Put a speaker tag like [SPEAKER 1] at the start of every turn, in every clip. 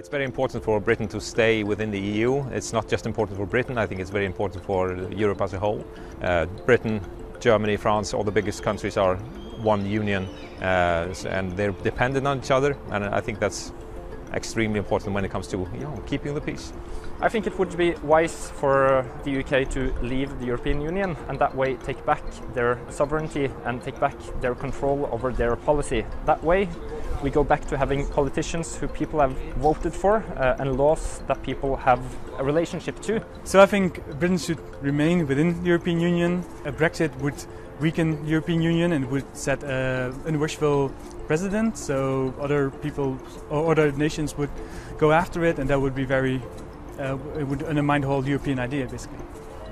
[SPEAKER 1] It's very important for Britain to stay within the EU. It's not just important for Britain, I think it's very important for Europe as a whole. Britain, Germany, France, all the biggest countries are one union and they're dependent on each other, and I think that's extremely important when it comes to keeping the peace.
[SPEAKER 2] I think it would be wise for the UK to leave the European Union and that way take back their sovereignty and take back their control over their policy. That way we go back to having politicians who people have voted for and laws that people have a relationship to.
[SPEAKER 3] So I think Britain should remain within the European Union. A Brexit would weaken the European Union and would set an unwishful precedent, so other people or other nations would go after it, and that would be it would undermine the whole European idea, basically.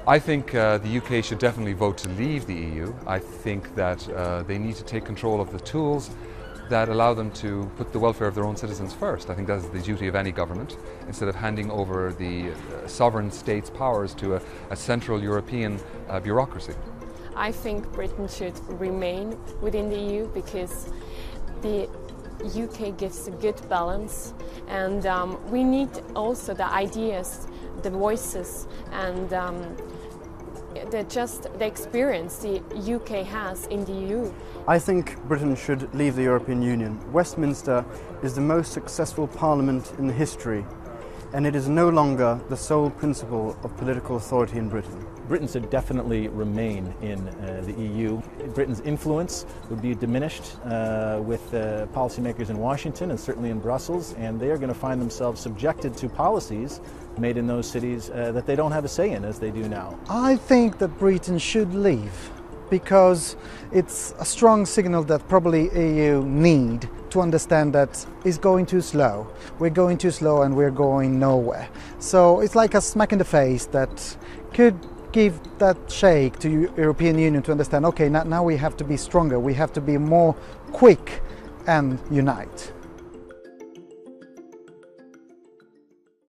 [SPEAKER 4] I think the UK should definitely vote to leave the EU. I think that they need to take control of the tools that allow them to put the welfare of their own citizens first. I think that is the duty of any government, instead of handing over the sovereign states' powers to a central European bureaucracy.
[SPEAKER 5] I think Britain should remain within the EU because the UK gives a good balance, and we need also the ideas, the voices, and the experience the UK has in the EU.
[SPEAKER 6] I think Britain should leave the European Union. Westminster is the most successful parliament in history, and it is no longer the sole principle of political authority in Britain.
[SPEAKER 7] Britain should definitely remain in the EU. Britain's influence would be diminished with policymakers in Washington and certainly in Brussels, and they are going to find themselves subjected to policies made in those cities that they don't have a say in as they do now.
[SPEAKER 8] I think that Britain should leave because it's a strong signal that probably EU need to understand that it's going too slow. We're going too slow and we're going nowhere. So it's like a smack in the face that could give that shake to European Union to understand, okay, now we have to be stronger, we have to be more quick and unite.